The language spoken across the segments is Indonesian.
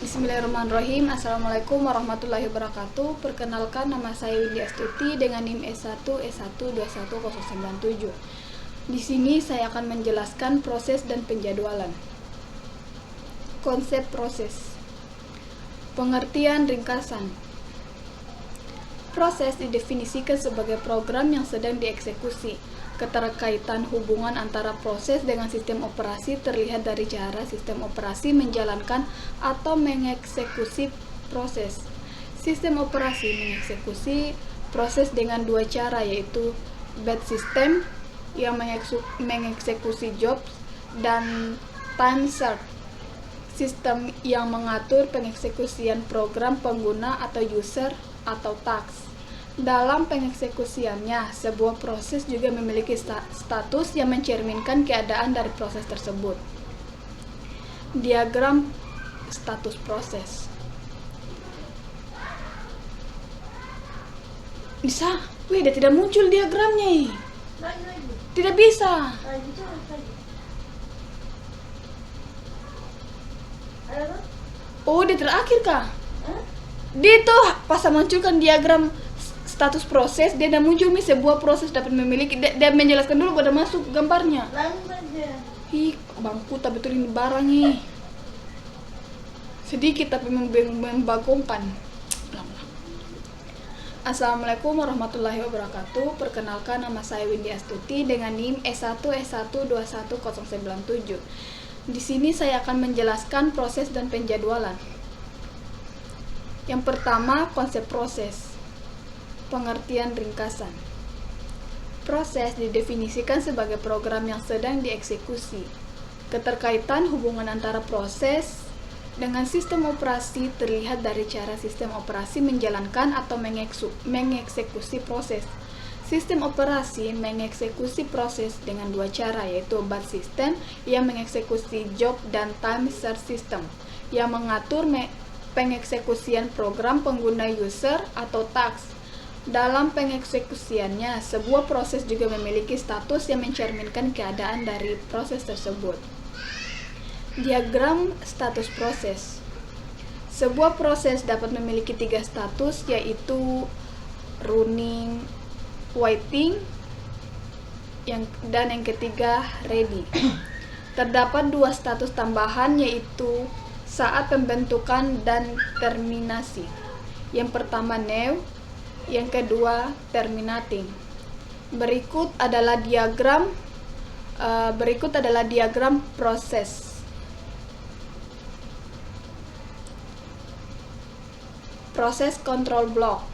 Bismillahirrahmanirrahim. Assalamualaikum warahmatullahi wabarakatuh. Perkenalkan, nama saya Windy Astuti dengan NIM S1S1210097. Di sini saya akan menjelaskan proses dan penjadwalan. Konsep proses. Pengertian ringkasan. Proses didefinisikan sebagai program yang sedang dieksekusi. Keterkaitan hubungan antara proses dengan sistem operasi terlihat dari cara sistem operasi menjalankan atau mengeksekusi proses. Sistem operasi mengeksekusi proses dengan dua cara, yaitu batch system yang mengeksekusi jobs dan time served sistem yang mengatur pengeksekusian program pengguna atau user atau task. Dalam pengeksekusiannya, sebuah proses juga memiliki status yang mencerminkan keadaan dari proses tersebut. Diagram status proses. Bisa? Wih, dia tidak muncul diagramnya. Tidak bisa. Oh, dia terakhir kah? Dia tuh pas munculkan diagram status proses, dia tidak muncul sebuah proses dapat memiliki. Dia menjelaskan dulu pada masuk gambarnya. Ih, bangku tak betul ini barangnya. Sedikit tapi membagongkan. Assalamualaikum warahmatullahi wabarakatuh. Perkenalkan, nama saya Windy Astuti dengan NIM S1S1210097. Di sini saya akan menjelaskan proses dan penjadwalan. Yang pertama, konsep proses. Pengertian ringkasan. Proses didefinisikan sebagai program yang sedang dieksekusi. Keterkaitan hubungan antara proses dengan sistem operasi terlihat dari cara sistem operasi menjalankan atau mengeksekusi proses. Sistem operasi mengeksekusi proses dengan dua cara, yaitu batch system yang mengeksekusi job dan time served system yang mengatur pengeksekusian program pengguna user atau task. Dalam pengeksekusiannya, sebuah proses juga memiliki status yang mencerminkan keadaan dari proses tersebut. Diagram status proses. Sebuah proses dapat memiliki tiga status, yaitu running, waiting, dan yang ketiga ready. Terdapat dua status tambahan, yaitu saat pembentukan dan terminasi. Yang pertama new, yang kedua terminating. Berikut adalah diagram proses. Proses control block.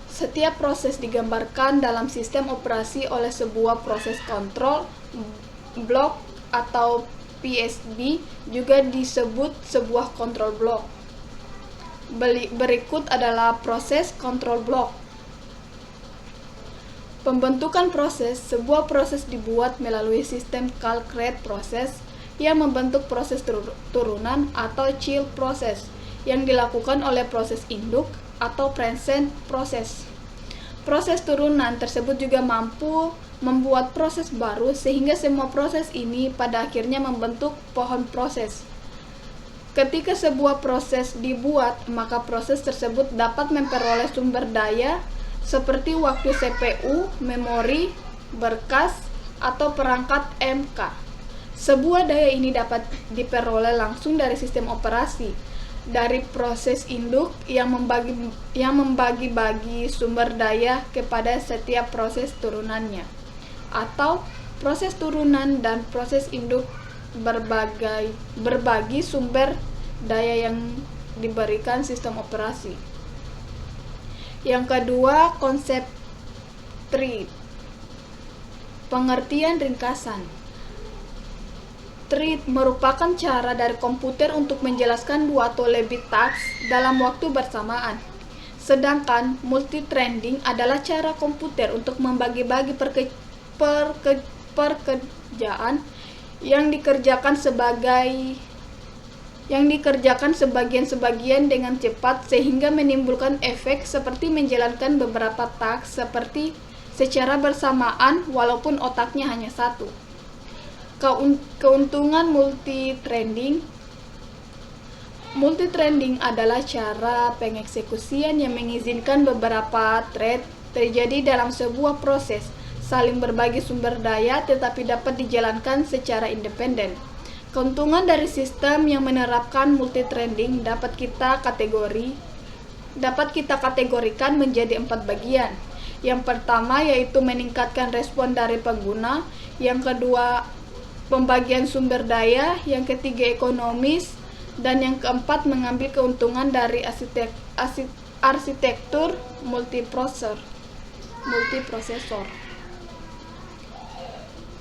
Setiap proses digambarkan dalam sistem operasi oleh sebuah proses control block atau PSB, juga disebut sebuah control block. Berikut adalah proses control block. Pembentukan proses. Sebuah proses dibuat melalui sistem call create process yang membentuk proses turunan atau child process yang dilakukan oleh proses induk atau present process. Proses turunan tersebut juga mampu membuat proses baru, sehingga semua proses ini pada akhirnya membentuk pohon proses. Ketika sebuah proses dibuat, maka proses tersebut dapat memperoleh sumber daya seperti waktu CPU, memori, berkas, atau perangkat MK. Sebuah daya ini dapat diperoleh langsung dari sistem operasi, dari proses induk yang membagi-bagi sumber daya kepada setiap proses turunannya, atau proses turunan dan proses induk berbagi sumber daya yang diberikan sistem operasi. Yang kedua, konsep thread. Pengertian ringkasan. Thread merupakan cara dari komputer untuk menjelaskan dua atau lebih task dalam waktu bersamaan. Sedangkan multithreading adalah cara komputer untuk membagi-bagi pekerjaan yang dikerjakan sebagian-sebagian dengan cepat, sehingga menimbulkan efek seperti menjalankan beberapa task secara bersamaan walaupun otaknya hanya satu. Keuntungan multithreading. Multithreading adalah cara pengeksekusian yang mengizinkan beberapa thread terjadi dalam sebuah proses, saling berbagi sumber daya tetapi dapat dijalankan secara independen. Keuntungan dari sistem yang menerapkan multithreading dapat kita kategorikan menjadi 4 bagian. Yang pertama yaitu meningkatkan respon dari pengguna, yang kedua pembagian sumber daya, yang ketiga ekonomis, dan yang keempat mengambil keuntungan dari arsitektur multiprosesor.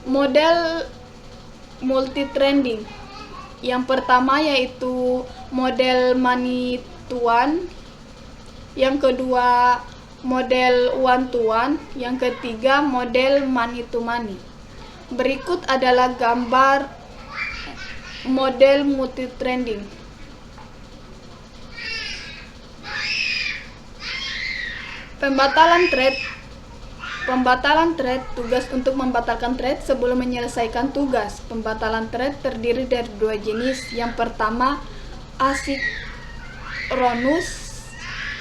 Model multithreading. Yang pertama yaitu model many-to-one, yang kedua model one-to-one, yang ketiga model many-to-many. Berikut adalah gambar model multithreading. Pembatalan thread, tugas untuk membatalkan thread sebelum menyelesaikan tugas. Pembatalan thread terdiri dari 2 jenis. Yang pertama, asynchronous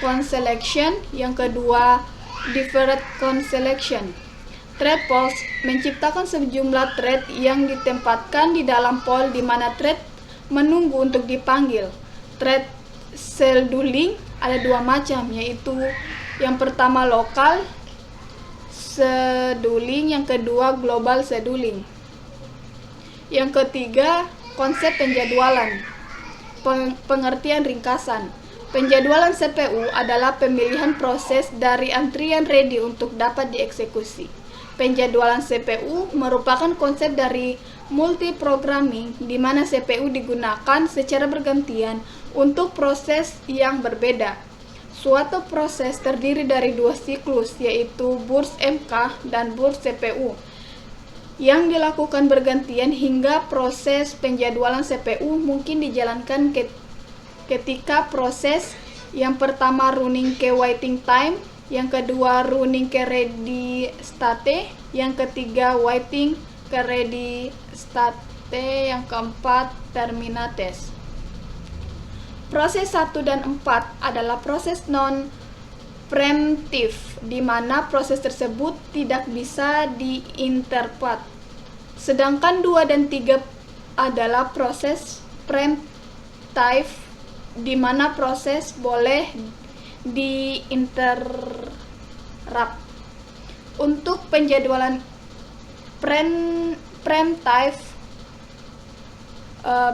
conselection, yang kedua, deferred conselection. Thread pools menciptakan sejumlah thread yang ditempatkan di dalam pool di mana thread menunggu untuk dipanggil. Thread scheduling ada 2 macam, yaitu yang pertama local scheduling, yang kedua global scheduling. Yang ketiga, konsep penjadwalan. Pengertian ringkasan. Penjadwalan CPU adalah pemilihan proses dari antrian ready untuk dapat dieksekusi. Penjadwalan CPU merupakan konsep dari multiprogramming di mana CPU digunakan secara bergantian untuk proses yang berbeda. Suatu proses terdiri dari 2 siklus, yaitu burst MK dan burst CPU, yang dilakukan bergantian hingga proses penjadwalan CPU mungkin dijalankan ketika proses yang pertama running ke waiting time, yang kedua running ke ready state, yang ketiga waiting ke ready state, yang keempat terminates. Proses 1 dan 4 adalah proses non-preemptive, di mana proses tersebut tidak bisa diinterrupt. Sedangkan 2 dan 3 adalah proses preemptive, di mana proses boleh diinterrupt. Untuk penjadwalan preemptive,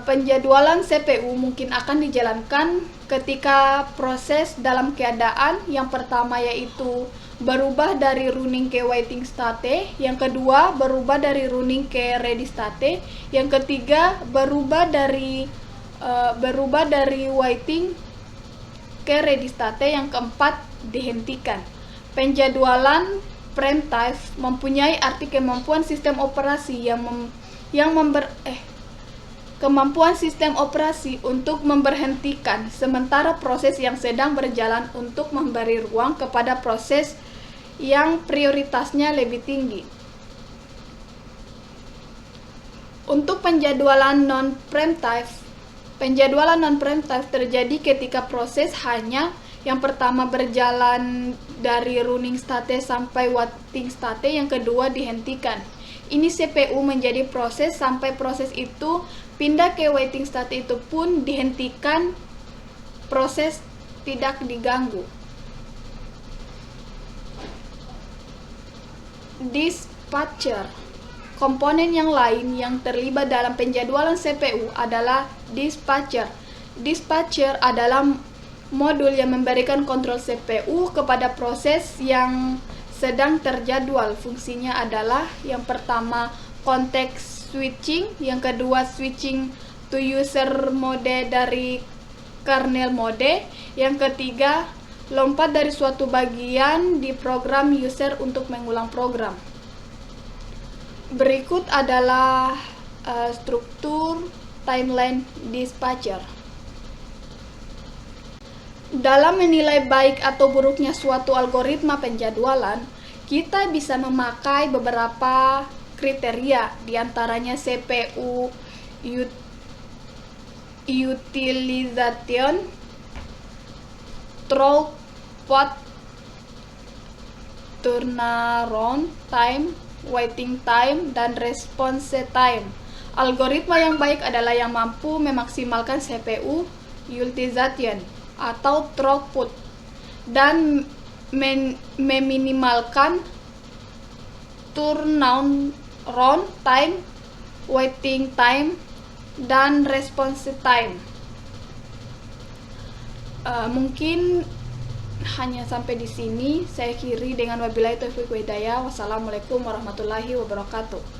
penjadwalan CPU mungkin akan dijalankan ketika proses dalam keadaan yang pertama yaitu berubah dari running ke waiting state, yang kedua berubah dari running ke ready state, yang ketiga berubah dari waiting ke ready state, yang keempat dihentikan. Penjadwalan preemptive mempunyai arti kemampuan sistem operasi kemampuan sistem operasi untuk memberhentikan sementara proses yang sedang berjalan untuk memberi ruang kepada proses yang prioritasnya lebih tinggi. Untuk penjadwalan non-preemptive terjadi ketika proses hanya yang pertama berjalan dari running state sampai waiting state, yang kedua dihentikan. Ini CPU menjadi proses sampai proses itu pindah ke waiting state, itu pun dihentikan, proses tidak diganggu. Dispatcher. Komponen yang lain yang terlibat dalam penjadwalan CPU adalah dispatcher. Dispatcher adalah modul yang memberikan kontrol CPU kepada proses yang sedang terjadwal. Fungsinya adalah yang pertama context switching, yang kedua switching to user mode dari kernel mode, yang ketiga lompat dari suatu bagian di program user untuk mengulang program. Berikut adalah struktur timeline dispatcher. Dalam menilai baik atau buruknya suatu algoritma penjadwalan, kita bisa memakai beberapa kriteria, diantaranya CPU utilization, throughput, turnaround time, waiting time, dan response time. Algoritma yang baik adalah yang mampu memaksimalkan CPU utilization atau throughput dan meminimalkan turnaround time, waiting time, dan response time. Mungkin hanya sampai di sini. Saya akhiri dengan wabillahi taufiq wa hidayah. Wassalamualaikum warahmatullahi wabarakatuh.